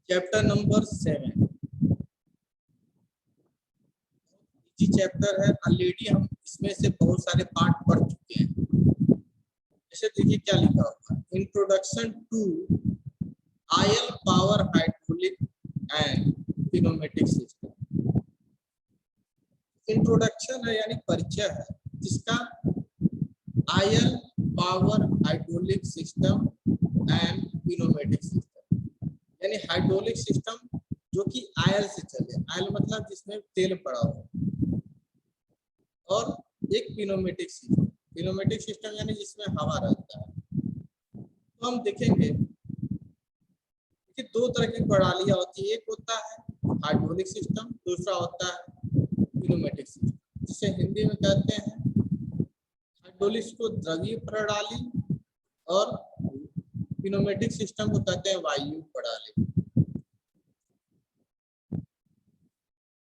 Chapter number 7 easy chapter है। Already हम इसमें से बहुत सारे पार्ट पढ़ चुके हैं। जैसे देखिए क्या लिखा होगा, introduction to oil power hydraulic and pneumatic system. Introduction है यानी परिचय है जिसका oil power hydraulic system and pneumatic system, यानी हाइड्रोलिक सिस्टम जो कि आयल से चले, आयल मतलब जिसमें तेल पड़ा हो, और एक पिनोमेटिक सिस्टम, पिनोमेटिक सिस्टम यानी जिसमें हवा रहता है। तो हम देखेंगे कि दो तरह की प्रणालियां होती है, एक होता है हाइड्रोलिक सिस्टम, दूसरा होता है पिनोमेटिक सिस्टम, जिसे हिंदी में कहते हैं हाइड्रोलिक को द्रवीय प्रणाली और पिनोमेटिक सिस्टम को कहते हैं वायु प्रणाली।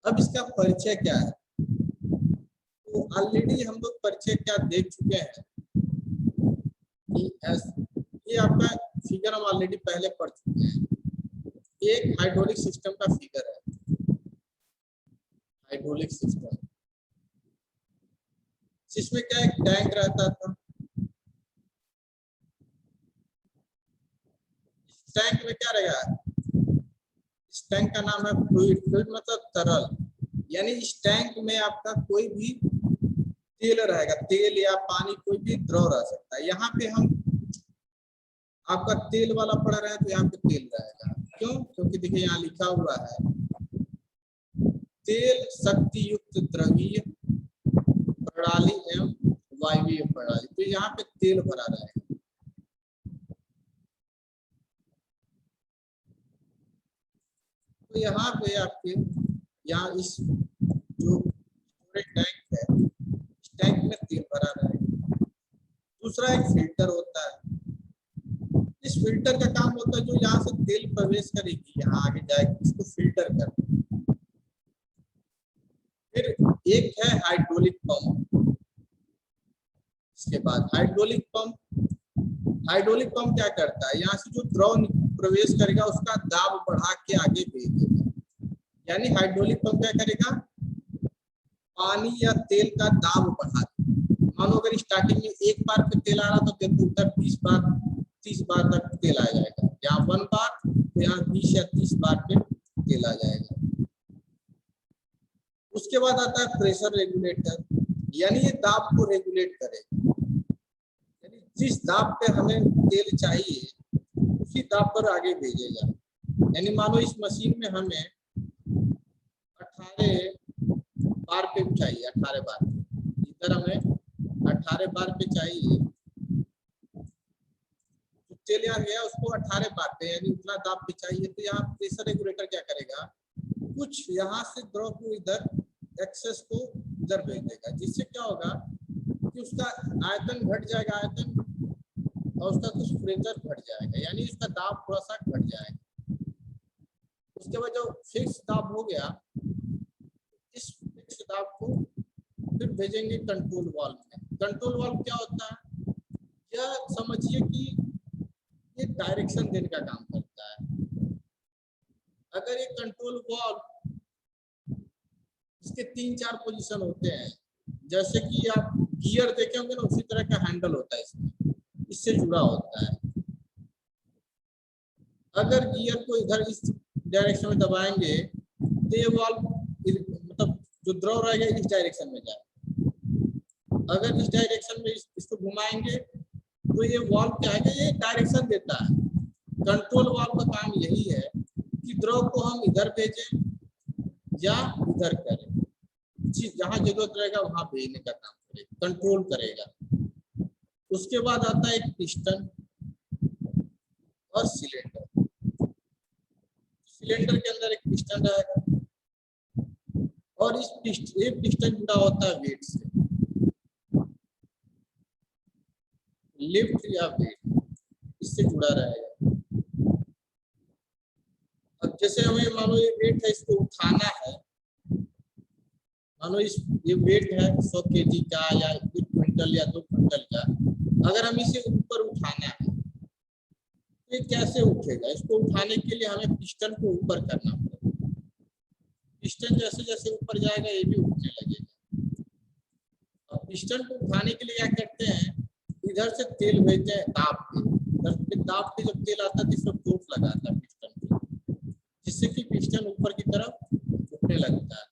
अब इसका परिचय क्या है, तो ऑलरेडी हम लोग परिचय क्या देख चुके हैं। ये आपका फिगर हम ऑलरेडी पहले पढ़ चुके हैं। एक हाइड्रोलिक सिस्टम का फिगर है, हाइड्रोलिक सिस्टम जिसमें क्या एक टैंक रहता था। इस टैंक में क्या रहेगा, इस टैंक का नाम है फ्लूइड। फ्लूइड मतलब तरल, यानी इस टैंक में आपका कोई भी तेल रहेगा, तेल या पानी कोई भी द्रव रह सकता है। यहाँ पे हम आपका तेल वाला पढ़ रहे हैं तो यहाँ पे तेल रहेगा। क्यों? क्योंकि देखिए यहाँ लिखा हुआ है तेल शक्ति युक्त द्रवीय प्रणाली एवं वायवीय प्रणाली, तो यहाँ पे तेल भरा रहेगा। तो यहाँ पे आपके यहाँ इस जो टैंक है, इस टैंक में तेल भरा रहेगा। दूसरा एक फिल्टर होता है। इस फिल्टर का काम होता है जो यहाँ से तेल प्रवेश करेगी, यहाँ आगे जाएगी, इसको फिल्टर करना। फिर एक है हाइड्रोलिक पंप। इसके बाद हाइड्रोलिक पंप क्या करता है, यहाँ से जो द्रव प्रवेश करेगा उसका दाब बढ़ा के आगे भेज देगा। यानी हाइड्रोलिक पंप क्या करेगा, पानी या तेल का दाब बढ़ा देगा। मानो अगर स्टार्टिंग में एक बार पे तेल आ रहा तो देखो उधर 30 बार तक तेल आ जाएगा, यहाँ 1 बार तो यहाँ 20 या 30 बार पे तेल आ जाएगा। उसके बाद आता है प्रेशर रेगुलेटर, यानी ये दाब को रेगुलेट करेगा। यानी जिस दाब पे हमें तेल चाहिए उसी दाब पर आगे भेजेगा। यानी मानो इस मशीन में हमें 18 बार पे चाहिए, 18 बार, इधर हमें 18 बार पे चाहिए, तेल यहाँ गया उसको 18 बार पे यानी उतना दाब पे चाहिए। तो यहाँ प्रेशर रेगुलेटर क्या करेगा, कुछ यहाँ से द्रव को इधर एक्सेस को इधर भेज देगा, जिससे क्या होगा कि उसका आयतन घट जाएगा, आयतन, और उसका कुछ प्रेशर घट जाएगा, यानी उसका दाब थोड़ा सा घट जाएगा। उसके बाद जो फिक्स दाब हो गया, इस फिक्स दाब को फिर भेजेंगे कंट्रोल वाल्व में। कंट्रोल वाल्व क्या होता है, यह समझिए कि ये डायरेक्शन देने का काम करता है। अगर ये कंट्रोल वाल्व, इसके 3-4 पोजीशन होते हैं, जैसे कि आप गियर देखे होंगे ना, उसी तरह का हैंडल होता है इसमें, इससे जुड़ा होता है। अगर गियर को इधर इस डायरेक्शन में दबाएंगे तो ये वाल्व मतलब जो द्रव रहेगा इस डायरेक्शन में जाएगा। अगर इस डायरेक्शन में इसको घुमाएंगे तो ये वाल्व क्या है, ये डायरेक्शन देता है। कंट्रोल वाल्व का काम यही है कि द्रव को हम इधर भेजें या इधर करें, जहां जरूरत रहेगा वहां भेजने का काम करेगा, कंट्रोल करेगा। उसके बाद आता है एक पिस्टन और सिलेंडर। सिलेंडर के अंदर एक पिस्टन रहेगा और इस पिस्टन जुड़ा होता है वेट से, लिफ्ट या वेट, इससे जुड़ा रहेगा। अब जैसे हमें मानो ये वेट है, इसको उठाना है, मानो ये वेट है 100 kg का या 1 क्विंटल या 2 क्विंटल का, अगर हम इसे ऊपर उठाना है तो ये कैसे उठेगा? इसको उठाने के लिए हमें पिस्टन को ऊपर करना पड़ेगा। पिस्टन जैसे जैसे ऊपर जाएगा ये भी उठने लगेगा। और पिस्टन को उठाने के लिए क्या करते हैं, इधर से तेल भेजते हैं दाब के, दाब के जब तेल आता है तो इसमें फोर्स लगाता है पिस्टन पे, जिससे कि पिस्टन ऊपर की तरफ उठने लगता है।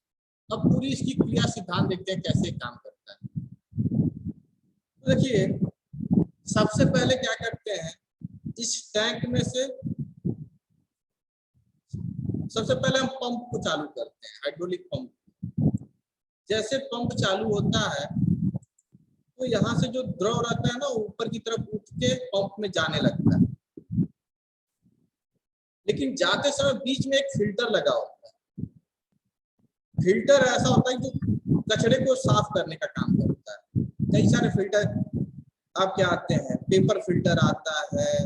अब पूरी इसकी क्रिया सिद्धांत देखते हैं कैसे काम करता है। तो देखिए सबसे पहले क्या करते हैं, इस टैंक में से सबसे पहले हम पंप को चालू करते हैं, हाइड्रोलिक पंप। जैसे पंप चालू होता है तो यहाँ से जो द्रव रहता है ना ऊपर की तरफ उठ के पंप में जाने लगता है, लेकिन जाते समय बीच में एक फिल्टर लगा होता है। फिल्टर ऐसा होता है जो कचरे को साफ करने का काम करता है। कई सारे फिल्टर आपके आते हैं, पेपर फिल्टर आता है,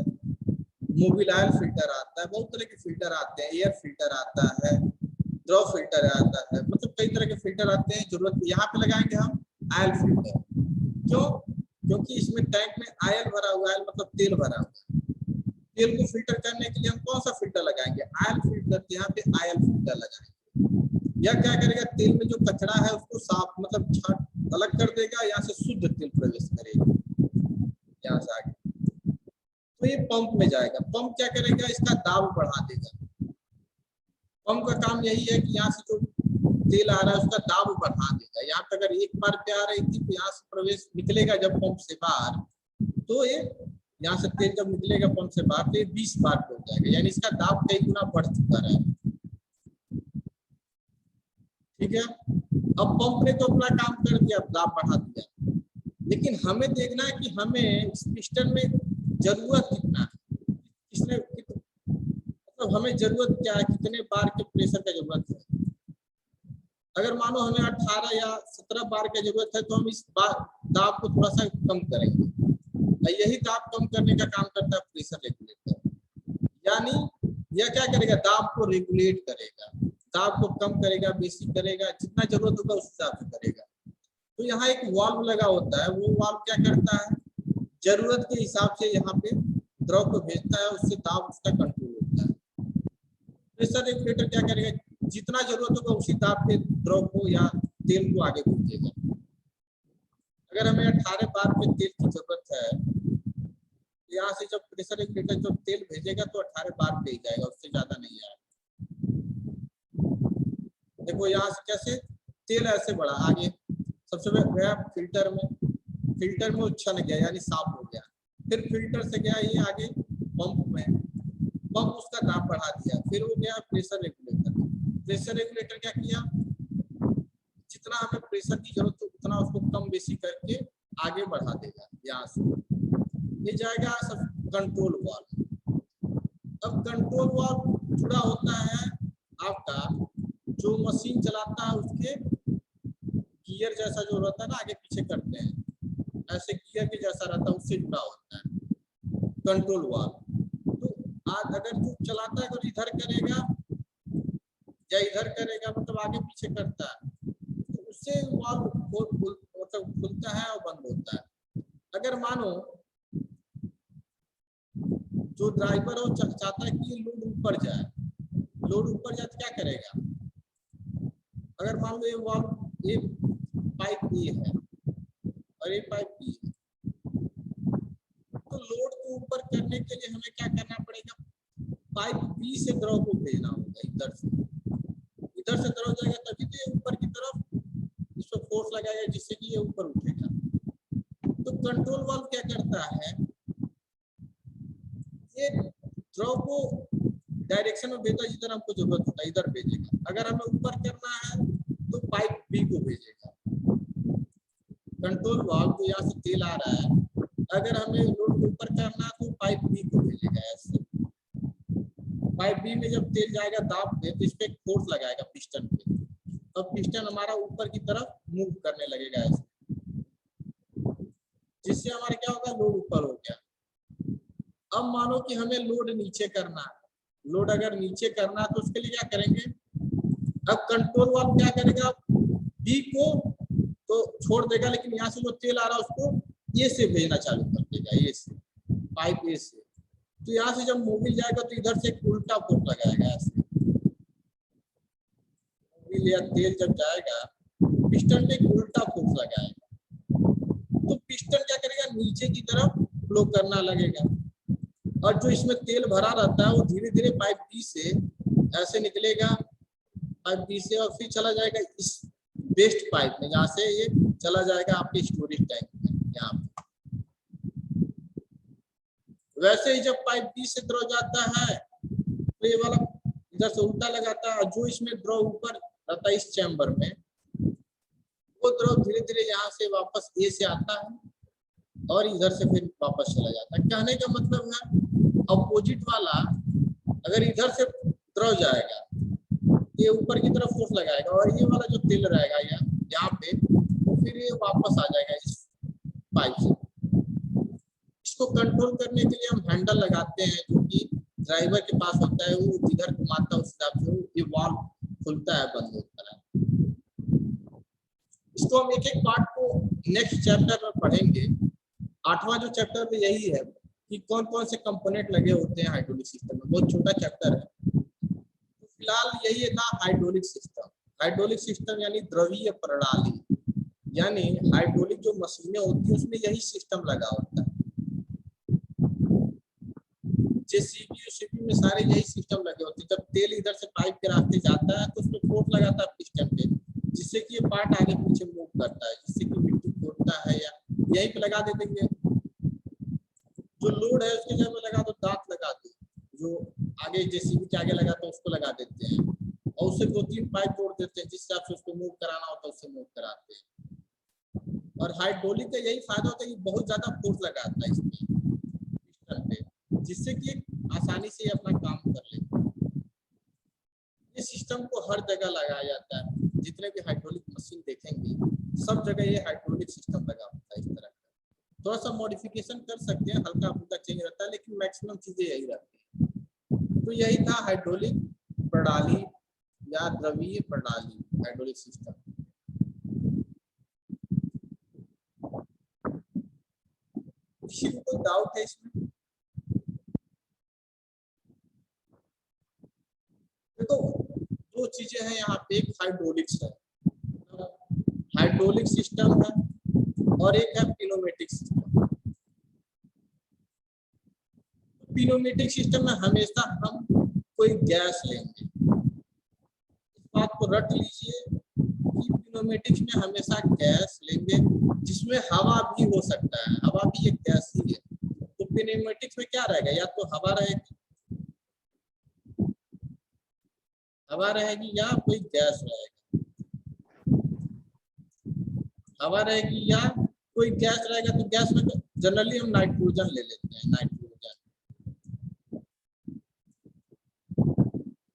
मोबिल ऑयल फिल्टर आता है, बहुत तरह के फिल्टर आते हैं, एयर फिल्टर आता है, द्रव फिल्टर आता है, मतलब कई तरह के फिल्टर आते हैं। जरूरत यहाँ पे लगाएंगे हम ऑयल फिल्टर। क्यों? क्योंकि इसमें टैंक में ऑयल भरा हुआ है, मतलब तेल भरा हुआ है। तेल को फिल्टर करने के लिए हम कौन सा फिल्टर लगाएंगे? Oil filter. यहाँ पे ऑयल फिल्टर लगाएंगे। यह क्या करेगा, तेल में जो कचरा है उसको साफ मतलब छाट अलग कर देगा, यहाँ से शुद्ध तेल प्रवेश करेगा यहाँ से आगे। तो ये पंप में जाएगा। पंप क्या करेगा, इसका दाब बढ़ा देगा। पंप का काम यही है कि यहाँ से जो तेल आ रहा है उसका दाब बढ़ा देगा। यहाँ पे अगर एक बार पे आ रही थी तो यहाँ से प्रवेश निकलेगा जब पंप से बाहर, तो ये यहाँ से तेल जब निकलेगा पंप से बाहर तो ये 20 बार पे हो जाएगा, यानी इसका दाब कई गुना बढ़ चुका है। ठीक है, अब पंप ने तो अपना काम कर दिया, दाब बढ़ा दिया, लेकिन हमें देखना है कि हमें इस पिस्टन में जरूरत कितना है, किसने मतलब हमें जरूरत क्या है, कितने बार के प्रेशर का जरूरत है। अगर मानो हमें 18 या 17 बार की जरूरत है तो हम इस दाब को थोड़ा सा कम करेंगे। यही दाब कम करने का काम करता है प्रेशर रेगुलेटर। यानी यह क्या करेगा, दाब को रेगुलेट करेगा, दाब को कम करेगा, बेसी करेगा, जितना जरूरत होगा उस हिसाब से करेगा। तो यहाँ एक वाल्व लगा होता है, वो वाल्व क्या करता है, जरूरत के हिसाब से यहाँ पे द्रव को भेजता है, उससे दाब उसका कंट्रोल होता है। प्रेशर रेगुलेटर क्या करेगा, जितना जरूरत होगा उसी दाब पे द्रव को या तेल को आगे भेजेगा। अगर हमें 18 बार पे तेल की जरूरत है, यहाँ से जब प्रेशर रेगुलेटर जो तेल भेजेगा तो 18 बार पे ही जाएगा, उससे ज्यादा नहीं आएगा। देखो यहाँ से कैसे तेल ऐसे बढ़ा आगे, सबसे पहले गया फिल्टर में वो छन गया यानी साफ हो गया, फिर फिल्टर से गया ये आगे पंप में, पंप उसका दाब बढ़ा दिया, फिर वो गया प्रेशर रेगुलेटर। प्रेशर रेगुलेटर क्या किया, जितना हमें प्रेशर की जरूरत हो उतना उसको कम बेसी करके आगे बढ़ा देगा। यहाँ से ये जाएगा सब कंट्रोल वाल्व। अब कंट्रोल वाल्व जुड़ा होता है आपका जो मशीन चलाता है उसके गियर जैसा जो रहता है ना, आगे पीछे करते हैं, ऐसे गियर के जैसा रहता है, उससे जुड़ा होता है कंट्रोल वाल्व। तो आज अगर जो चलाता है अगर इधर करेगा या इधर करेगा, मतलब आगे पीछे करता है, तो उससे वाल्व मतलब खुलता है और बंद होता है। अगर मानो जो ड्राइवर हो चाहता है कि ये लोड ऊपर जाए, लोड ऊपर जाए तो क्या करेगा, अगर मान लो ये वाल्व ये पाइप ए है और ये पाइप बी है, तो लोड को ऊपर करने के लिए हमें क्या करना पड़ेगा, पाइप बी से द्रव को भेजना होगा। इधर से द्रव जाएगा तभी तो ये ऊपर की तरफ इसको फोर्स लगाएगा जिससे कि ये ऊपर उठेगा। तो कंट्रोल वाल्व क्या करता है, ये द्रव को डायरेक्शन में भेजा जिधर हमको जरूरत होता है इधर भेजेगा। अगर हमें ऊपर करना है तो पाइप बी को भेजेगा। कंट्रोल वाल्व को यहाँ से तेल आ रहा है, अगर हमें लोड को ऊपर करना है तो पाइप बी को भेजेगा। ऐसे पाइप बी में जब तेल जाएगा दाब पे तो इस पे फोर्स लगाएगा पिस्टन पे, अब पिस्टन हमारा ऊपर की तरफ मूव करने लगेगा ऐसे, जिससे हमारा क्या होगा, लोड ऊपर हो गया। अब मानो कि हमें लोड नीचे करना है, लोड अगर नीचे करना है तो उसके लिए क्या करेंगे, अब कंट्रोल वाल्व क्या करेगा, बी को तो छोड़ देगा, लेकिन यहाँ से जो तेल आ रहा है उसको ए से भेजना चालू कर देगा, ए से पाइप ए से, तो यहाँ से जब मोबिल जाएगा तो इधर से एक उल्टा फोर्स लगाएगा ऐसे। मोबिल या तेल जब जाएगा पिस्टन पे एक उल्टा फोर्स लगाएगा, तो पिस्टन क्या करेगा, नीचे की तरफ फ्लो करना लगेगा, और जो इसमें तेल भरा रहता है वो धीरे धीरे पाइप बी से ऐसे निकलेगा, पाइप बी से, और फिर चला जाएगा इस वेस्ट पाइप में, जहाँ से ये चला जाएगा आपके स्टोरेज टैंक में यहाँ पे। वैसे ही जब पाइप बी से द्रव जाता है तो ये वाला इधर से उल्टा लगाता है, जो इसमें द्रव ऊपर रहता है इस चैम्बर में, वो द्रव धीरे धीरे यहाँ से वापस ए से आता है और इधर से फिर वापस चला जाता है। कहने का मतलब है अपोजिट वाला अगर इधर से द्रव जाएगा, ये ऊपर की तरफ फोर्स लगाएगा, और ये वाला जो तेल रहेगा यहाँ पे, फिर ये वापस आ जाएगा इस पाइप से। इसको कंट्रोल करने के लिए हम हैंडल लगाते हैं, जो कि ड्राइवर के पास होता है, वो जिधर घुमाता है उस हिसाब से ये वाल्व खुलता है, बंद होता है। इसको हम एक एक पार्ट को नेक्स्ट चैप्टर में पढ़ेंगे। 8वां जो चैप्टर में यही है कि कौन कौन से कंपोनेंट लगे होते हैं हाइड्रोलिक सिस्टम में, बहुत छोटा चैप्टर है। तो फिलहाल यही था हाइड्रोलिक सिस्टम। हाइड्रोलिक सिस्टम यानी द्रवीय प्रणाली, यानी हाइड्रोलिक जो मशीनें होती है उसमें यही सिस्टम लगा होता है। जेसीबी में सारे यही सिस्टम लगे होते हैं। जब तेल इधर से पाइप के रास्ते जाता है तो उसमें फोर्स लगाता है पिस्टन पे, जिससे कि ये पार्ट आगे पीछे मूव करता है, जिससे कि मिट्टी खोदता है, या यहीं पे लगा देंगे। जो लोड है उसके जगह लगा दो, दांत लगा दो, जो आगे जेसीबी के आगे लगाते हैं उसको लगा देते हैं, और उससे 2-3 पाइप जोड़ देते हैं, जिस हिसाब से उसको मूव कराना होता है उससे मूव कराते हैं। और हाइड्रोलिक का यही फायदा होता है कि बहुत ज्यादा फोर्स लगाता है इसमें पिस्टन पे, जिससे कि आसानी से अपना काम कर लेते हैं। इस सिस्टम को हर जगह लगाया जाता है, जितने भी हाइड्रोलिक मशीन देखेंगे सब जगह ये हाइड्रोलिक सिस्टम लगा होता है। इस तरह का थोड़ा सा मॉडिफिकेशन कर सकते हैं, हल्का फुल्का चेंज रहता है, लेकिन मैक्सिमम चीजें यही रहती है। तो यही था हाइड्रोलिक प्रणाली या द्रवीय प्रणाली, हाइड्रोलिक सिस्टम। किसी को कोई डाउट है इसमें? देखो दो चीजें हैं यहाँ पे, एक हाइड्रोलिक्स है, हाइड्रोलिक सिस्टम है, और एक है पिनोमेटिक सिस्टम। पिनोमेटिक सिस्टम में हमेशा हम कोई गैस लेंगे, इस बात को रट लीजिए कि पिनोमेटिक्स में हमेशा गैस लेंगे, जिसमें हवा भी हो सकता है, हवा भी एक गैस ही है। तो पिनोमेटिक्स में क्या रहेगा, या तो हवा रहेगी, हवा रहेगी, या कोई गैस रहेगा, हवा रहेगी या कोई गैस रहेगा। तो गैस में जनरली हम नाइट्रोजन ले लेते हैं, नाइट्रोजन।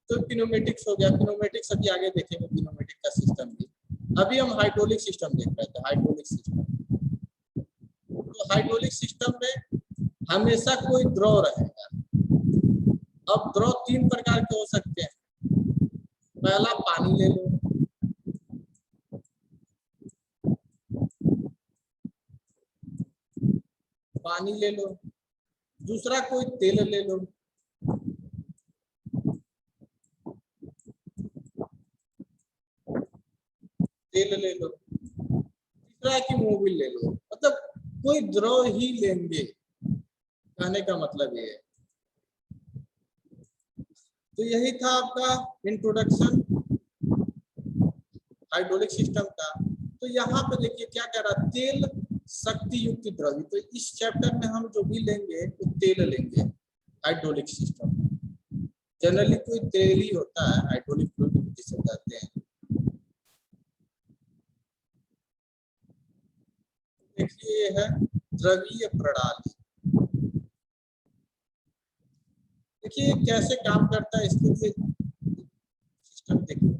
तो पिनोमेटिक्स हो गया। पिनोमेटिक्स अभी आगे देखेंगे, पिनोमेटिक का सिस्टम भी। अभी हम हाइड्रोलिक सिस्टम देख रहे थे, हाइड्रोलिक सिस्टम। तो हाइड्रोलिक सिस्टम में हमेशा कोई द्रव रहेगा। अब द्रव 3 प्रकार के हो सकते हैं। पहला पानी ले लो, पानी ले लो। दूसरा कोई तेल ले लो, तेल ले लो। तीसरा कि मोबिल ले लो, मतलब कोई द्रव ही लेंगे, कहने का मतलब ये है। तो यही था आपका इंट्रोडक्शन हाइड्रोलिक सिस्टम का। तो यहाँ पे देखिए क्या कह रहा है, तेल शक्ति युक्त द्रव्य। तो इस चैप्टर में हम जो भी लेंगे वो तेल लेंगे हाइड्रोलिक सिस्टम। जनरली कोई तेल ही होता है, हाइड्रोलिक फ्लूइड जिसे कहते हैं। देखिए ये है द्रवीय प्रणाली। देखिए कैसे काम करता है, इसके लिए सिस्टम देखिए।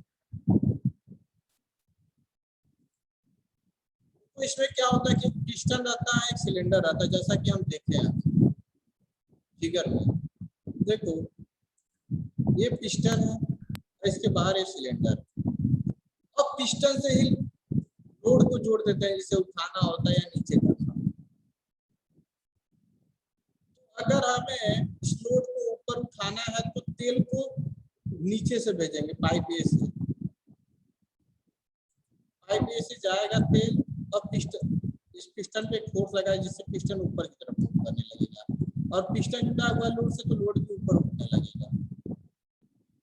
तो इसमें क्या होता है कि पिस्टन रहता है, एक सिलेंडर रहता है, जैसा कि हम देखे हैं फिगर में। देखो ये पिस्टन है, इसके बाहर ये सिलेंडर। अब पिस्टन से ही लोड को जोड़ देते हैं, जिसे उठाना होता है या नीचे करना। अगर हमें इस तेल को नीचे से भेजेंगे, पाइप ए से, पाइप ए से जाएगा तेल और पिस्टन, इस पिस्टन पे फोर्स लगाए जिससे पिस्टन ऊपर की तरफ मूव करने लगेगा, और पिस्टन जुड़ा हुआ लोड से तो लोड के ऊपर उठने लगेगा।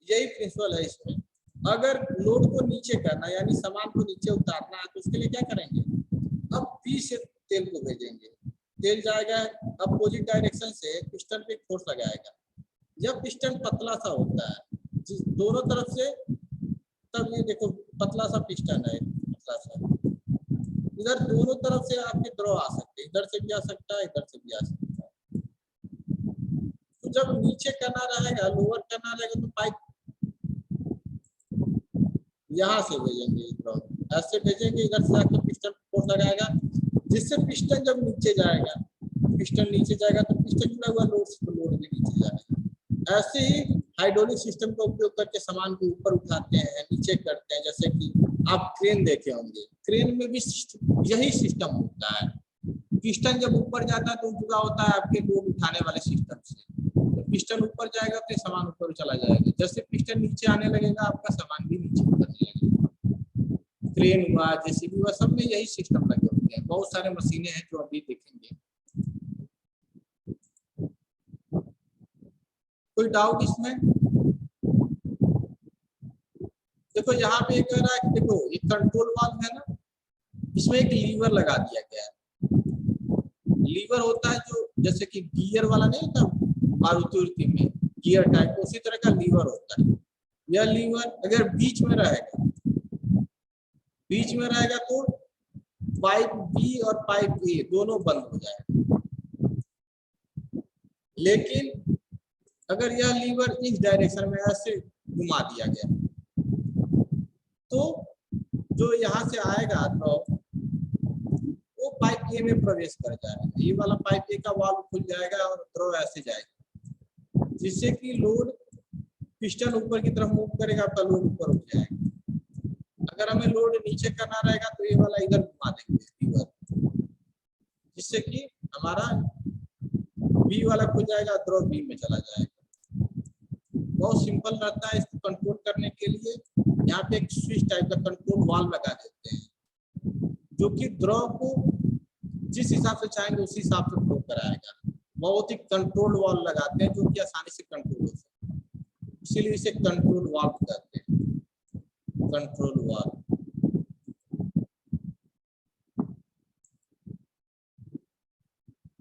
यही प्रिंसिपल है इसमें। अगर लोड को नीचे करना यानी सामान को नीचे उतारना है तो उसके लिए क्या करेंगे, अब बी से तेल को भेजेंगे, तेल जाएगा अपोजिट डायरेक्शन से, पिस्टन पे फोर्स लगाएगा। जब पिस्टन पतला सा होता है जिस दोनों तरफ से, तब ये देखो पतला सा पिस्टन है, पतला सा, इधर दोनों तरफ से आपके द्रव आ सकते हैं, इधर से भी आ सकता है, इधर से भी आ सकता है। तो जब नीचे करना रहेगा, लोअर करना रहेगा, तो पाइप यहाँ से भेजेंगे द्रव, ऐसे भेजेंगे, इधर से आकर पिस्टन फोर्स लगाएगा, जिससे पिस्टन जब नीचे जाएगा, पिस्टन नीचे जाएगा तो पिस्टन जुड़ा हुआ लोड से तो लोड भी नीचे जाएगा। ऐसे ही हाइड्रोलिक सिस्टम का उपयोग करके सामान को ऊपर उठाते हैं, नीचे करते हैं। जैसे कि आप क्रेन देखे होंगे, क्रेन में भी यही सिस्टम होता है। पिस्टन जब ऊपर जाता है तो जुड़ा होता है आपके लोड उठाने वाले सिस्टम से, तो पिस्टन ऊपर जाएगा तो सामान ऊपर चला जाएगा, जैसे पिस्टन नीचे आने लगेगा आपका सामान भी नीचे उतरने लगेगा। क्रेन हुआ, जेसीबी हुआ, सब में यही सिस्टम लगे होते हैं। बहुत सारे मशीनें हैं जो अभी देखेंगे। कोई डाउट इसमें? देखो यहाँ पे कह रहा है कि देखो ये कंट्रोल वाल्व है ना, इसमें एक लीवर लगा दिया गया है। लीवर होता है जो जैसे कि गियर वाला नहीं होता मारुति उरुति में, गियर टाइप, उसी तरह का लीवर होता है। यह लीवर अगर बीच में रहेगा, बीच में रहेगा तो पाइप बी और पाइप ए दोनों बंद हो जाएगा। लेकिन अगर यह लीवर इस डायरेक्शन में ऐसे घुमा दिया गया तो जो यहाँ से आएगा द्रव वो पाइप ए में प्रवेश कर जाएगा। ये वाला पाइप ए का वाल्व खुल जाएगा और द्रव ऐसे जाएगा, जिससे कि लोड पिस्टन ऊपर की तरफ मूव करेगा, आपका लोड ऊपर उठ जाएगा। अगर हमें लोड नीचे करना रहेगा तो ये वाला इधर घुमा देंगे लीवर, जिससे कि हमारा बी वाला खुल जाएगा, द्रव बी में चला जाएगा। बहुत सिंपल रहता है। इसको कंट्रोल करने के लिए यहाँ पे एक स्विच टाइप का कंट्रोल वाल्व लगा देते हैं, जो कि द्रव को जिस हिसाब से चाहेंगे उसी हिसाब से फ्लो कराएगा। बहुत ही कंट्रोल वाल्व लगाते हैं जो कि आसानी से कंट्रोल हो सके, इसीलिए इसे कंट्रोल वाल्व कहते हैं, कंट्रोल वाल्व।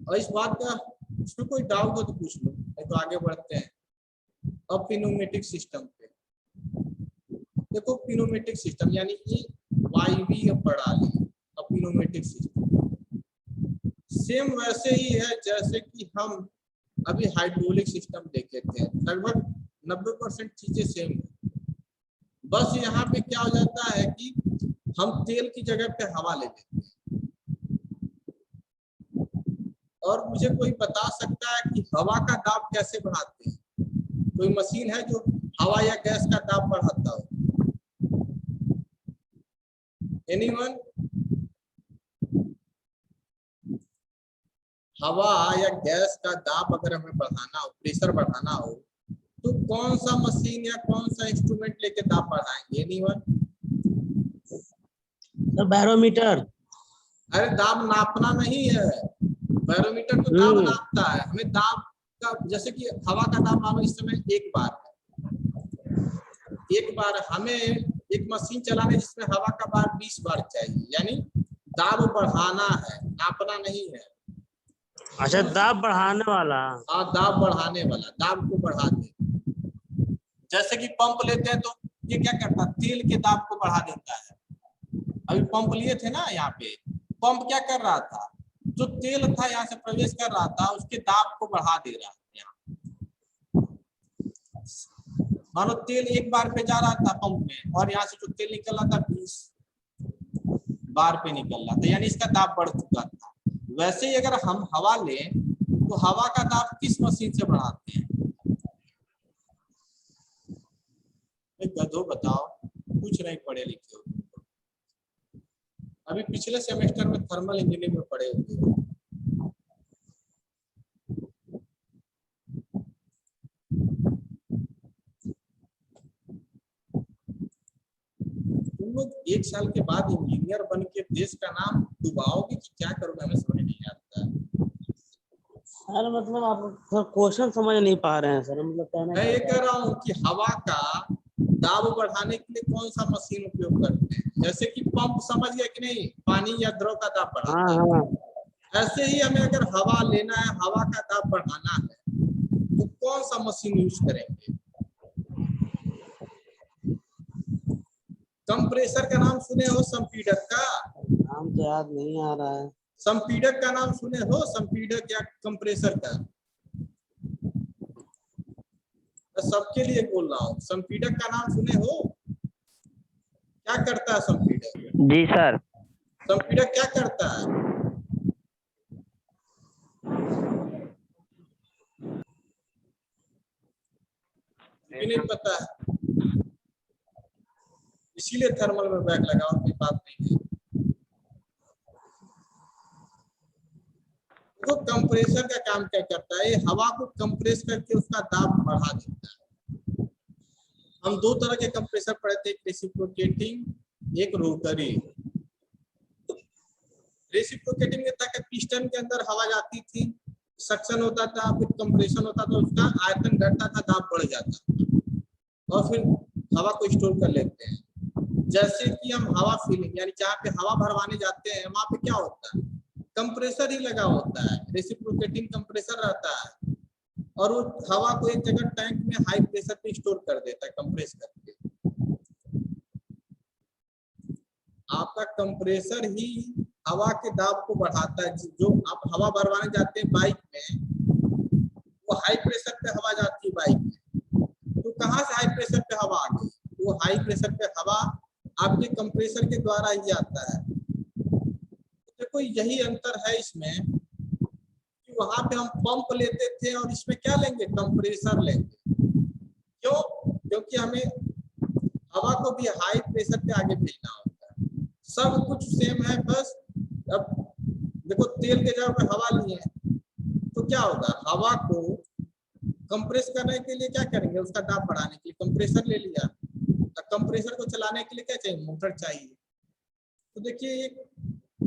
और इस बात का उसमें कोई डाउट हो तो पूछ लो, नहीं तो आगे बढ़ते हैं। अब पिनोमेटिक सिस्टम पे देखो, पिनोमेटिक सिस्टम यानी कि वायवीय प्रणाली। अब पिनोमेटिक सिस्टम सेम वैसे ही है जैसे कि हम अभी हाइड्रोलिक सिस्टम देखे थे, लगभग 90% चीजें सेम है। बस यहाँ पे क्या हो जाता है कि हम तेल की जगह पे हवा ले लेते हैं। और मुझे कोई बता सकता है कि हवा का दाब कैसे बढ़ाते हैं? कोई मशीन है जो हवा या गैस का दाब बढ़ाता हो? एनीवन? हवा या गैस का दाब अगर हमें बढ़ाना हो, प्रेशर बढ़ाना हो, तो कौन सा मशीन या कौन सा इंस्ट्रूमेंट लेके दाब बढ़ाएंगे? एनीवन? बैरोमीटर। अरे दाब नापना नहीं है, बैरोमीटर तो दाब नापता है। हमें दाब का, जैसे कि हवा का दाब मानो इस समय 1 बार है, 1 बार, हमें एक मशीन चलाने जिसमें हवा का बार 20 बार चाहिए, यानी दाब बढ़ाना है, नापना नहीं है। अच्छा, दाब बढ़ाने वाला। हाँ, दाब बढ़ाने वाला, दाब को बढ़ा दे। जैसे कि पंप लेते हैं तो ये क्या करता है, तेल के दाब को बढ़ा देता है। अभी पंप लिए थे ना, यहाँ पे पंप क्या कर रहा था, जो तेल था यहाँ से प्रवेश कर रहा था उसके दाब को बढ़ा दे रहा था। मानो तेल 1 बार पे जा रहा था पंप में, और यहाँ से जो तेल निकल रहा था 20 बार पे निकल रहा था, यानी इसका दाब बढ़ चुका था। वैसे ही अगर हम हवा लें तो हवा का दाब किस मशीन से बढ़ाते हैं? गधो बताओ, कुछ नहीं पढ़े लिखे हो। अभी पिछले सेमेस्टर में थर्मल इंजीनियरिंग में पढ़े होंगे। तुम लोग 1 साल के बाद इंजीनियर बन के देश का नाम डुबाओगे कि क्या करोगे, हमें समझ नहीं आता। सर मतलब आप क्वेश्चन समझ नहीं पा रहे हैं सर, मतलब कहना मैं ये क्या कह रहा हूँ कि हवा का दाब बढ़ाने के लिए कौन सा मशीन उपयोग करते हैं, जैसे कि पंप, समझ गए कि नहीं, पानी या द्रव का दाब है। हाँ बढ़ाता है। हाँ ऐसे ही हमें अगर हवा लेना है, हवा का दाब बढ़ाना है, तो कौन सा मशीन यूज करेंगे। कंप्रेसर का नाम सुने हो, संपीडक का? नाम तो याद नहीं आ रहा है। संपीडक का नाम सुने हो, संपीडक या कंप्रेसर का? मैं सबके लिए बोल रहा हूँ, संपीडक का नाम सुने हो? क्या करता है संपीडक? जी सर। संपीडक क्या करता है? मुझे नहीं पता है, इसीलिए थर्मल में बैग लगा, और कोई बात नहीं है। तो कंप्रेसर का काम क्या करता है, हवा को कंप्रेस करके उसका दाब बढ़ा देता है। हम 2 तरह के कंप्रेसर पढ़े थे, एक रेसिप्रोकेटिंग, एक रोटरी। रेसिप्रोकेटिंग में था कि पिस्टन के अंदर हवा जाती थी, सक्शन होता था, फिर कंप्रेशन होता था, उसका आयतन घटता था, दाब बढ़ जाता था, और फिर हवा को स्टोर कर लेते हैं। जैसे कि हम हवा फिलिंग, यानी जहाँ पे हवा भरवाने जाते हैं, वहां पे क्या होता है, कंप्रेसर ही लगा होता है, रेसिप्रोकेटिंग कंप्रेसर रहता है, और वो हवा को एक जगह टैंक में हाई प्रेशर पे स्टोर कर देता है, कंप्रेस करके। आपका कंप्रेसर ही हवा के दाब को बढ़ाता है। जो आप हवा भरवाने जाते हैं बाइक में, वो हाई प्रेशर पे हवा जाती है बाइक में, तो कहाँ से हाई प्रेशर पे हवा आ गई, वो हाई प्रेशर पे हवा आपके कंप्रेसर के द्वारा ही आता है। देखो यही अंतर है इसमें, कि वहां पे हम पंप लेते थे और इसमें क्या लेंगे, कंप्रेसर लेंगे। क्यों? क्योंकि हमें हवा को भी हाई प्रेशर पे आगे भेजना होता है। सब कुछ सेम है, बस अब देखो तेल के जगह पे हवा लिए, तो क्या होगा, हवा को कंप्रेस करने के लिए क्या करेंगे, उसका दाब बढ़ाने के लिए कंप्रेसर ले लिया। कंप्रेसर को चलाने के लिए क्या चाहिए, मोटर चाहिए। तो देखिए एक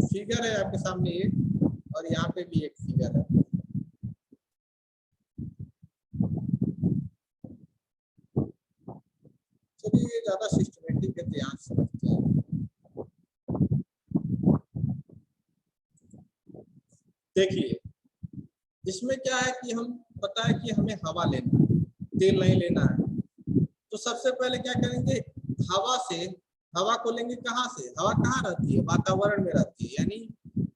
फिगर है आपके सामने एक, और यहाँ पे भी एक फिगर है। चलिए ज्यादा सिस्टमेटिक है, ध्यान से समझते हैं। देखिए इसमें क्या है कि हम पता है कि हमें हवा लेना है, तेल नहीं लेना है। तो सबसे पहले क्या करेंगे, हवा से, हवा को लेंगे कहाँ से, हवा कहाँ रहती है, वातावरण में रहती है, यानी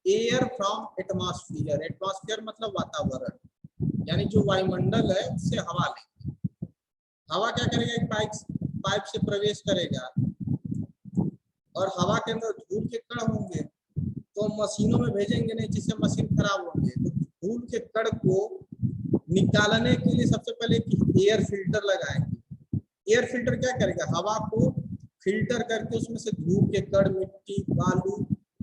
एयर फ्रॉम एटमॉस्फेयर। एटमॉस्फेयर मतलब वातावरण, यानी जो वायुमंडल है उससे हवा लेंगे। हवा क्या करेगा, एक पाइप से प्रवेश करेगा, और हवा के अंदर धूल के कण होंगे, तो मशीनों में भेजेंगे नहीं, जिससे मशीन खराब होंगे। तो धूल के कण को निकालने के लिए सबसे पहले एयर फिल्टर लगाएंगे। एयर फिल्टर क्या करेगा, हवा को फिल्टर करके उसमें से धूल के कण, मिट्टी, बालू,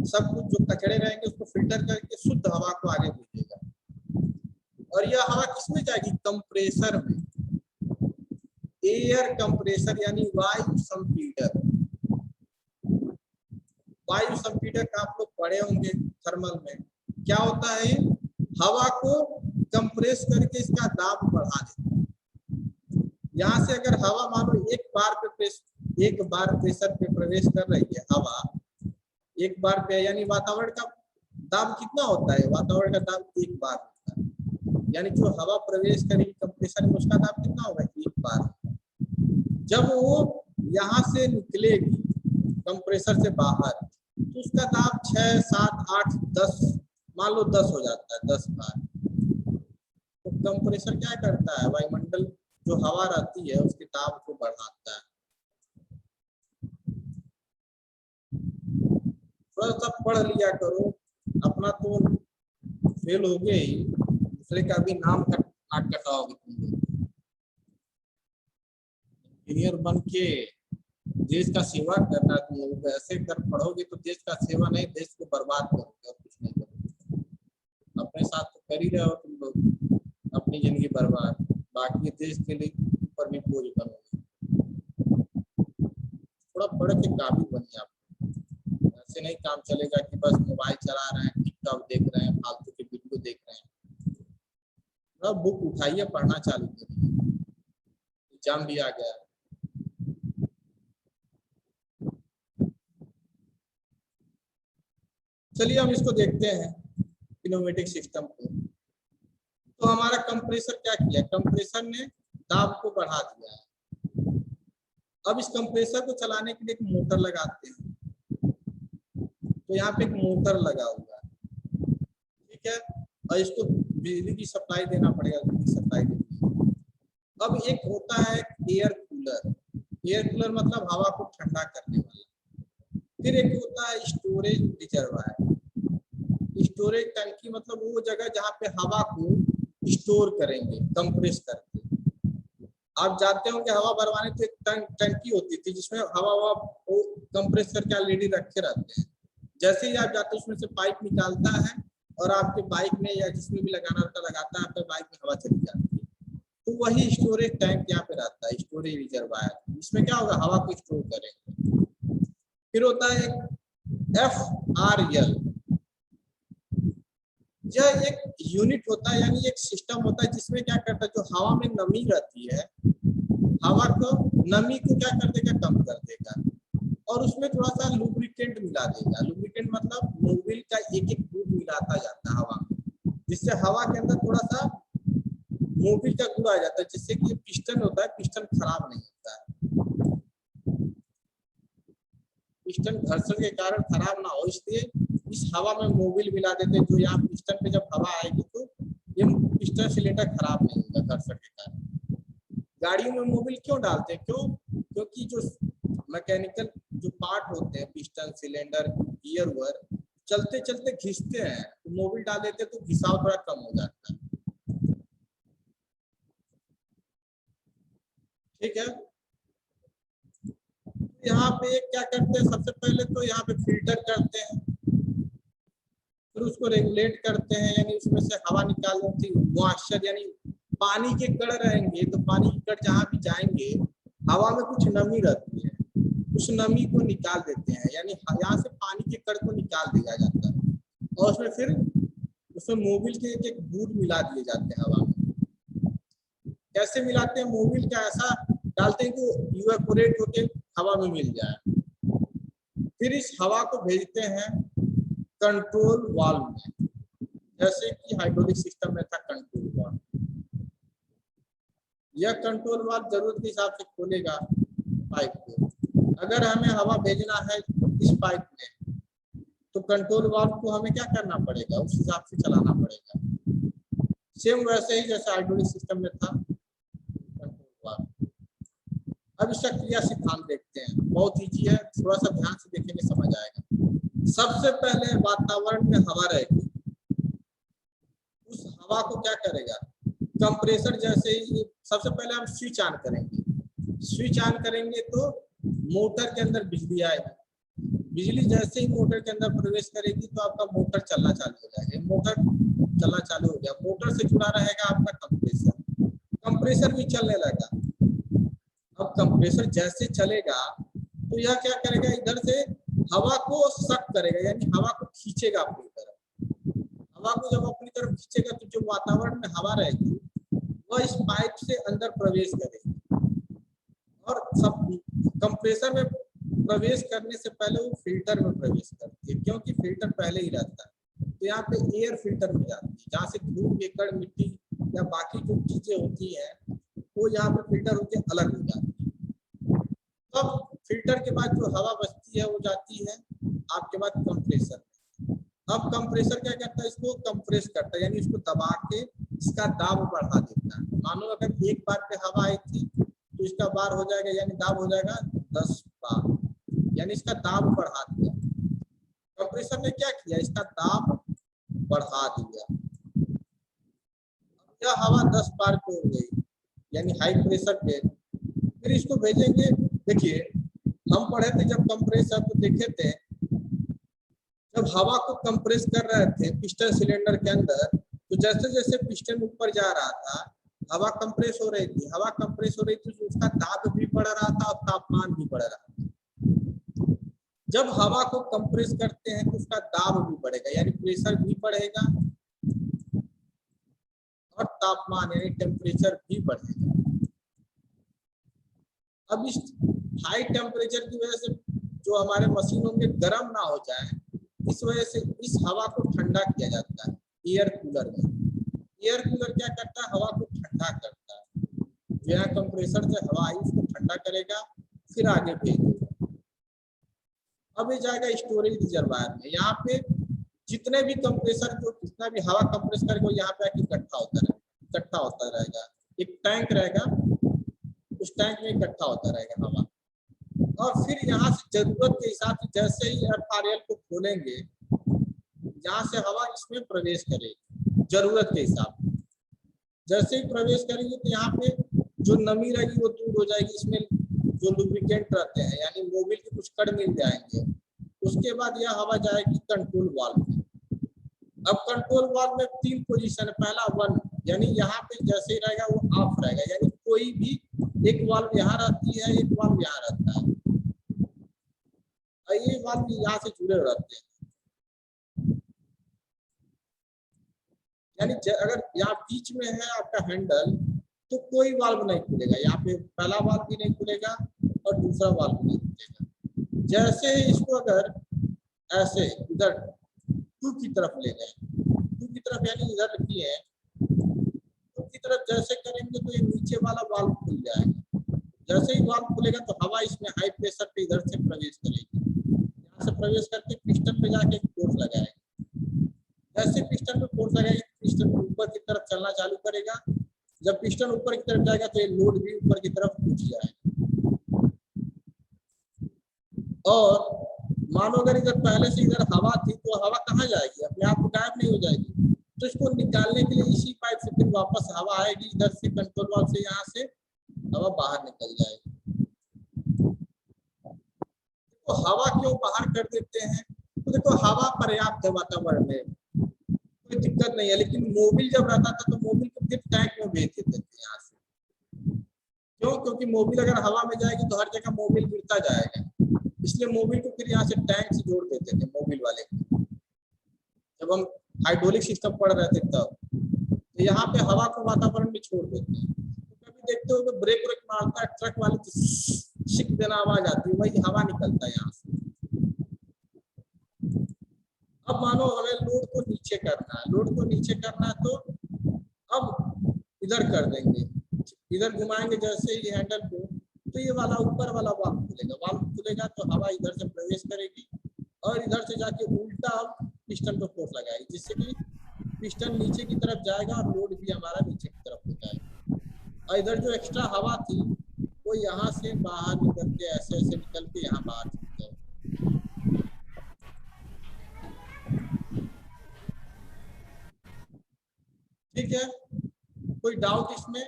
सब कुछ जो कचरे रहेंगे उसको फिल्टर करके शुद्ध हवा को आगे भेजेगा। और यह हवा किसमें जाएगी, कंप्रेसर में। एयर कंप्रेसर यानी वायु संपीड़क। वायु संपीड़क आप लोग पढ़े होंगे थर्मल में। क्या होता है, हवा को कंप्रेस करके इसका दाब बढ़ा देता है। यहाँ से अगर हवा मान लो एक बार प्रेशर पे प्रवेश कर रही है हवा, एक बार पे, यानी वातावरण का दाब कितना होता है, वातावरण का दाब 1 बार होता है, यानी जो हवा प्रवेश करेगी कंप्रेसर में उसका दाब कितना होगा, 1 बार। जब वो यहाँ से निकलेगी कंप्रेसर से बाहर, तो उसका दाब 6, 7, 8, 10, मान लो 10 हो जाता है, 10 बार। तो कंप्रेसर क्या करता है, वायुमंडल जो हवा रहती है उसके दाब को बढ़ाता है। थोड़ा सा पढ़ लिया करो, अपना तो फेल हो गए ही, दूसरे का भी नाम कटाओगे तुम लोग। इंजीनियर बन के देश का सेवा करना, तुम लोग ऐसे कर पढ़ोगे तो देश का सेवा नहीं, देश को बर्बाद करोगे और कुछ नहीं करोगे। अपने साथ तो कर ही रहे हो तुम लोग, अपनी जिंदगी बर्बाद, बाकी देश के लिए ऊपर भी बोझ बनोगे। थोड़ा पढ़ो कि काबिल बनिए आप। ऐसे नहीं काम चलेगा कि बस मोबाइल चला रहे हैं, टिकटॉक देख रहे हैं, फालतू के वीडियो देख रहे हैं। अब बुक उठाइए, पढ़ना चालू करिए, एग्जाम भी आ गया। चलिए हम इसको देखते हैं इनोवेटिव सिस्टम को। तो हमारा कंप्रेसर क्या किया, कंप्रेसर ने दाब को बढ़ा दिया है। अब इस कंप्रेसर को चलाने के लिए एक मोटर लगाते हैं। तो यहाँ पे एक मोटर लगा हुआ है, ठीक है, और इसको बिजली की सप्लाई देना पड़ेगा, बिजली सप्लाई देनी है। अब एक होता है एयर कूलर, एयर कूलर मतलब हवा को ठंडा करने वाला। फिर एक होता है स्टोरेज रिजर्वायर, स्टोरेज टंकी मतलब वो जगह जहाँ पे हवा को स्टोर करेंगे कंप्रेस करके। आप जानते हो कि हवा भरवाने तो एक टंकी होती थी जिसमें हवा वो कंप्रेस करके ऑलरेडी रखे रहते हैं। जैसे ही आप जाते हो उसमें से पाइप निकालता है और आपके बाइक में या जिसमें भी लगाना रहता लगाता है, आपके बाइक में हवा चली जाती है। तो वही स्टोरेज टैंक यहाँ पे रहता है, स्टोरेज रिजर्वायर। इसमें क्या होगा, हवा को स्टोर करेंगे। फिर होता है FRL, यह एक यूनिट होता है, यानी एक सिस्टम होता है जिसमें क्या करता है, जो हवा में नमी रहती है, हवा को नमी को क्या कर देगा, कम कर देगा, और उसमें थोड़ा सा लुब्रिकेंट मिला देगा। लुब्रिकेंट मतलब मोबिल का एक एक गुण मिलाता जाता है हवा में, जिससे हवा के अंदर थोड़ा सा मोबिल का गुण आ जाता है, जिससे कि पिस्टन होता है, पिस्टन खराब नहीं होता है। पिस्टन घर्षण के कारण खराब ना हो, इसलिए इस हवा में मोबिल मिला देते हैं, जो यहाँ पिस्टन पे जब हवा आएगी तो ये पिस्टन सिलेंडर खराब नहीं होगा घर्षण के कारण। गाड़ियों में मोबिल क्यों डालते हैं, क्योंकि जो मैकेनिकल जो पार्ट होते हैं, पिस्टन, सिलेंडर, गियर वर, चलते चलते घिसते हैं, तो मोबिल डाल देते तो घिसाव थोड़ा कम हो जाता है। ठीक है, यहाँ पे क्या करते हैं, सबसे पहले तो यहाँ पे फिल्टर करते हैं, फिर उसको रेगुलेट करते हैं, यानी उसमें से हवा निकाल देती है। मॉइस्चर यानी पानी के कण रहेंगे, तो पानी के कण जहाँ भी जाएंगे हवा में कुछ नमी रहती है, उस नमी को निकाल देते हैं, यानी यहाँ से पानी के कण को निकाल दिया जाता है, और उसमें फिर उसमें मोबिल के एक एक बूंद मिला दिए जाते हैं हवा में। कैसे मिलाते हैं, मोबिल का ऐसा डालते हैं कि इवेपोरेट होके हवा में मिल जाए। फिर इस हवा को भेजते हैं कंट्रोल वाल्व में, जैसे कि हाइड्रोलिक सिस्टम में था कंट्रोल वाल्व। यह कंट्रोल वाल्व जरूरत के हिसाब से खोलेगा पाइप को। अगर हमें हवा भेजना है इस पाइप में, तो कंट्रोल वाल्व को हमें क्या करना पड़ेगा, उस हिसाब से चलाना पड़ेगा। सेम वैसे ही जैसे हाइड्रोलिक सिस्टम में था कंट्रोल वाल्व। अब इसका क्रिया सिद्धांत देखते हैं, बहुत ईजी है, थोड़ा सा ध्यान से देखेंगे समझ आएगा। सबसे पहले वातावरण में हवा रहेगी, उस हवा को क्या करेगा कंप्रेसर, जैसे ही सबसे पहले हम स्विच ऑन करेंगे, स्विच ऑन करेंगे तो मोटर के अंदर बिजली आएगी। बिजली जैसे ही मोटर के अंदर प्रवेश करेगी तो आपका मोटर चलना चालू हो जाएगा। मोटर चलना चालू हो गया, मोटर से जुड़ा रहेगा आपका कंप्रेसर, कंप्रेसर भी चलने लगा। अब कंप्रेसर जैसे चलेगा तो यह क्या करेगा, इधर से हवा को सक करेगा, यानी हवा को खींचेगा अपनी तरफ। हवा को जब अपनी तरफ खींचेगा तो जो वातावरण में हवा रहेगी वह इस पाइप से अंदर प्रवेश करेगी, और सब कंप्रेसर में प्रवेश करने से पहले वो फिल्टर में प्रवेश करती है, क्योंकि फिल्टर पहले ही रहता है। तो यहाँ पे एयर फिल्टर में जाती है, जहाँ से धूल, केकड़, मिट्टी या बाकी जो चीजें होती है वो यहाँ पे फिल्टर होकर अलग हो जाती है। तब फिल्टर के बाद जो हवा बचती है वो जाती है आपके बाद कंप्रेसर में। अब कंप्रेसर क्या करता है, इसको कंप्रेस करता है, यानी इसको दबा के इसका दाब बढ़ा देता है। मानो अगर एक बार पे हवा आई थी तो इसका बार हो जाएगा, यानी दाब हो जाएगा 10 बार, यानी इसका दाब बढ़ा दिया। कंप्रेसर ने क्या किया, इसका दाब बढ़ा दिया। यह हवा 10 बार पे हो गई, यानी हाई प्रेशर पे। फिर इसको भेजेंगे, देखिए हम पढ़े थे जब कंप्रेसर, तो देखे थे जब हवा को कंप्रेस कर रहे थे पिस्टन सिलेंडर के अंदर, तो जैसे जैसे पिस्टन ऊपर जा रहा था हवा कंप्रेस हो रही थी, हवा कंप्रेस हो रही थी तो उसका दाब भी बढ़ रहा था और तापमान भी बढ़ रहा था। जब हवा को कंप्रेस करते हैं तो उसका दाब भी बढ़ेगा, यानी प्रेशर भी बढ़ेगा और तापमान यानी टेम्परेचर भी बढ़ेगा। अब इस हाई टेम्परेचर की वजह से जो हमारे मशीनों में गर्म ना हो जाए, इस वजह से इस हवा को ठंडा किया जाता है एयर कूलर में। एयर कूलर क्या करता है, हवा को ठंडा करता है। बिना कंप्रेसर से हवा आई उसको ठंडा करेगा, फिर आगे भेजेगा। अब ये जाएगा स्टोरेज रिजर्वायर में। यहाँ पे जितने भी कंप्रेसर को जितना भी हवा कंप्रेस करके यहाँ पे आके इकट्ठा होता रहेगा। एक टैंक रहेगा, उस टैंक में इकट्ठा होता रहेगा हवा, और फिर यहाँ से जरूरत के हिसाब से जैसे ही FRL को खोलेंगे, यहाँ से हवा इसमें प्रवेश करेगी जरूरत के हिसाब से। जैसे ही प्रवेश करेंगे तो यहाँ पे जो नमी रहेगी वो दूर हो जाएगी। इसमें जो लुब्रिकेंट रहते हैं यानी मोबिल के कुछ कण मिल जाएंगे। उसके बाद यह हवा जाएगी कंट्रोल वाल्व में। अब कंट्रोल वाल्व में 3 पोजीशन है। पहला 1 यानी यहाँ पे जैसे ही रहेगा वो ऑफ रहेगा, यानी कोई भी एक वाल्व यहाँ रहती है, एक वाल्व यहाँ रहता है, और ये वाल्व यहाँ से जुड़े रहते हैं। यानी अगर यहाँ बीच में है आपका हैंडल तो कोई वाल्व नहीं खुलेगा, यहाँ पे पहला वाल्व भी नहीं खुलेगा और दूसरा वाल्व भी नहीं खुलेगा। जैसे ही इसको अगर ऐसे इधर 2 की तरफ ले गए, 2 की तरफ यानी इधर किए हैं, 2 की तरफ जैसे करेंगे तो ये नीचे वाला वाल्व खुल जाएगा। जैसे ही वाल्व खुलेगा तो हवा इसमें हाई प्रेशर पे इधर से प्रवेश करेगी, यहाँ से प्रवेश करके पिस्टन पे जाके फोर्स लगाएगी। जैसे पिस्टन पे फोर्स लगाएगी, पिस्टन ऊपर की तरफ चलना चालू करेगा। जब पिस्टन ऊपर की तरफ जाएगा तो ये लोड भी ऊपर की तरफ खींच जाएगा। और मानो अगर इधर पहले से इधर हवा थी तो हवा कहाँ जाएगी, अपने आप को गायब नहीं हो जाएगी। तो इसको निकालने के लिए इसी पाइप से फिर वापस हवा आएगी, इधर से कंट्रोल वाल्व से यहाँ से हवा बाहर निकल जाएगी। तो हवा क्यों बाहर कर देते हैं, तो देखो हवा पर्याप्त है वातावरण में, कोई दिक्कत नहीं है। लेकिन मोबिल जब रहता था तो मोबिल को फिर टैंक में भेज देते थे यहाँ से। क्यों, क्योंकि मोबिल अगर हवा में जाएगी तो हर जगह मोबिल गिरता जाएगा, इसलिए मोबिल को फिर यहाँ से टैंक से जोड़ देते थे मोबिल वाले को। जब हम हाइड्रोलिक सिस्टम पढ़ रहे थे तब, तो यहाँ पे हवा को वातावरण में छोड़ देते हैं। तो कभी देखते हो तो ब्रेक व्रेक मारता है ट्रक वाले तो शिक देना आवाज आती है, वही हवा निकलता है यहाँ से। अब मानो हमें लोड को नीचे करना है, लोड को नीचे करना है तो अब इधर कर देंगे, इधर घुमाएंगे जैसे ही हैंडल को, तो ये वाला ऊपर वाला वाल्व खुलेगा। वाल्व खुलेगा तो हवा इधर से प्रवेश करेगी और इधर से जाके उल्टा पिस्टन पे फोर्स लगाएगी, जिससे कि पिस्टन नीचे की तरफ जाएगा और लोड भी हमारा नीचे की तरफ हो जाएगा। और इधर जो एक्स्ट्रा हवा थी वो यहाँ से बाहर निकल के ऐसे ऐसे निकल के यहाँ बाहर चली जाएगी। ठीक है, कोई डाउट इसमें?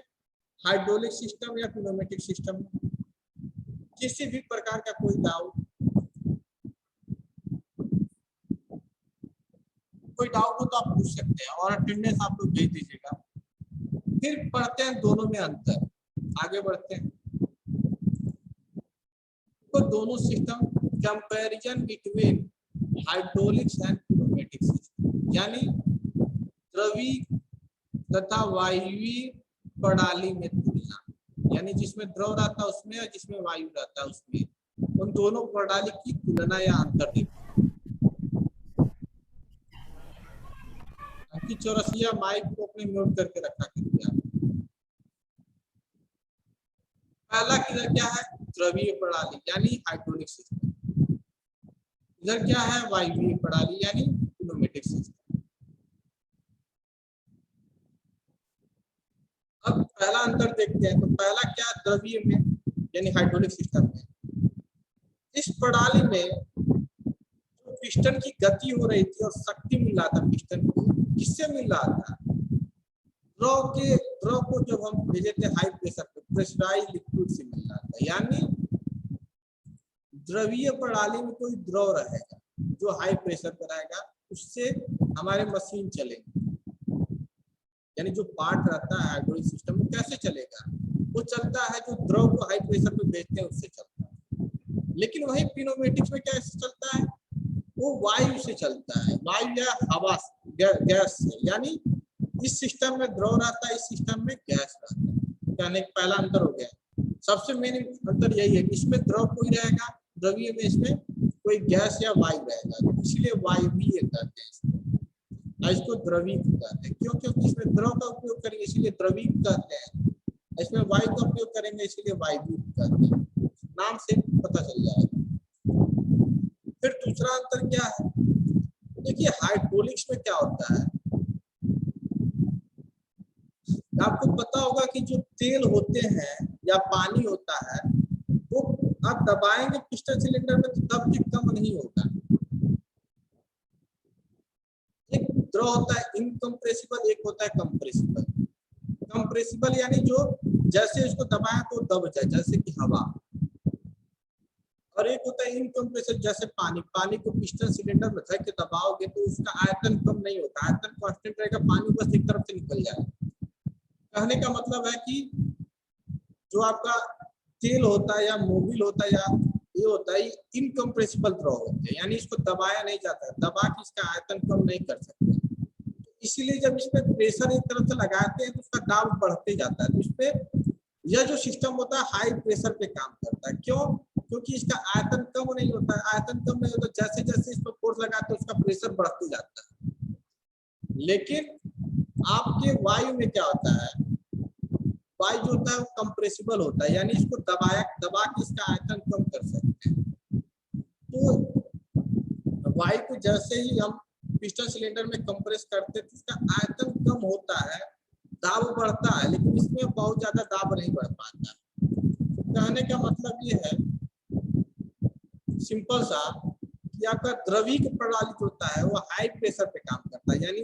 हाइड्रोलिक सिस्टम या न्यूमेटिक सिस्टम, किसी भी प्रकार का कोई डाउट? कोई डाउट हो तो आप पूछ सकते हैं और अटेंडेंस आप लोग भेज दीजिएगा। फिर पढ़ते हैं दोनों में अंतर, आगे बढ़ते हैं। तो दोनों system, comparison between hydraulics and pneumatic system, यानी द्रवी तथा वायवीय प्रणाली में तुलना, यानी जिसमें द्रव रहता है उसमें और जिसमें वायु रहता है उसमें, उन दोनों प्रणाली की तुलना या अंतर देखते हैं। आपकी चौरसिया माइक को अपने म्यूट करके रखा कीजिए। पहला किधर क्या है, द्रवीय प्रणाली यानी हाइड्रोलिक सिस्टम, इधर क्या है वायवीय प्रणाली यानी न्यूमेटिक सिस्टम। अब पहला अंतर देखते हैं। तो पहला क्या, द्रवीय में यानी हाइड्रोलिक सिस्टम में, इस प्रणाली में जो पिस्टन की गति हो रही थी और शक्ति मिल रहा था पिस्टन को, किससे मिल रहा था, द्रव को जब हम भेजे थे हाई प्रेशर पे, प्रेशराइज्ड लिक्विड से मिल रहा था। यानी द्रवीय प्रणाली में कोई द्रव रहेगा जो हाई प्रेशर पर रहेगा, उससे हमारे मशीन चलेंगे। यानी जो पार्ट रहता है हाइड्रोलिक सिस्टम में कैसे चलेगा, वो चलता है जो द्रव को हाई प्रेशर पे भेजते हैं उससे चलता है। लेकिन वही pneumatics में क्या चलता है, वो वायु से चलता है, वायु या हवा गैस से। यानी इस सिस्टम में द्रव रहता है, इस सिस्टम में गैस रहता है। कहने का पहला अंतर हो गया। सबसे मेन अंतर यही है कि इसमें द्रव कोई रहेगा, द्रवीय में इसमें कोई गैस या वायु रहेगा, इसलिए वायवीय कहते हैं इसको। इसको द्रवीय कहते हैं, क्यों? क्योंकि इसमें द्रव का उपयोग करेंगे इसलिए द्रवीय कहते हैं, इसमें वायु का उपयोग करेंगे इसलिए वायवीय कहते हैं। नाम से पता चल जाएगा। फिर दूसरा अंतर क्या है, देखिए हाइड्रोलिक्स में क्या होता है, आपको पता होगा कि जो तेल होते हैं या पानी होता है, वो आप दबाएंगे पिस्टन सिलेंडर में तो दब के कम नहीं होगा। एक द्रव होता है इनकम्प्रेसिबल, एक होता है कंप्रेसिबल। कंप्रेसिबल यानी जो जैसे इसको दबाएं तो दब जाए, जैसे कि हवा। और एक होता है इनकम्प्रेसिबल, जैसे पानी। पानी को पिस्टन सिलेंडर में रख के दबाओगे तो उसका आयतन कम नहीं होता, आयतन कांस्टेंट रहेगा, पानी बस एक तरफ से निकल जाएगा। कहने का मतलब है कि जो आपका तेल होता है या मोबिल होता है या ये होता है, इनकम्प्रेसिबल द्रव होते हैं, यानी इसको दबाया नहीं जाता है, दबा के इसका आयतन कम नहीं कर सकते। इसीलिए जब इस पे प्रेशर एक तरफ से लगाते हैं तो उसका दाब बढ़ते जाता है। तो इस पे यह जो सिस्टम होता है हाई प्रेशर पे काम करता है। क्यों? क्योंकि इसका आयतन कम नहीं होता है, आयतन कम नहीं होता, जैसे जैसे इस पर फोर्स लगाते हैं उसका प्रेशर बढ़ते जाता है। लेकिन आपके वायु में क्या होता है, वायु जो होता है वो कंप्रेसिबल होता है, यानी इसको दबा के इसका आयतन कम कर सकते हैं। तो वायु को जैसे ही हम पिस्टन सिलेंडर में कंप्रेस करते हैं तो इसका आयतन कम होता है, दाब बढ़ता है, लेकिन इसमें बहुत ज्यादा दाब नहीं बढ़ पाता। कहने का मतलब ये है सिंपल सा कि आपका द्रवीय प्रणाली होता है वो हाई प्रेशर पे काम करता है, यानी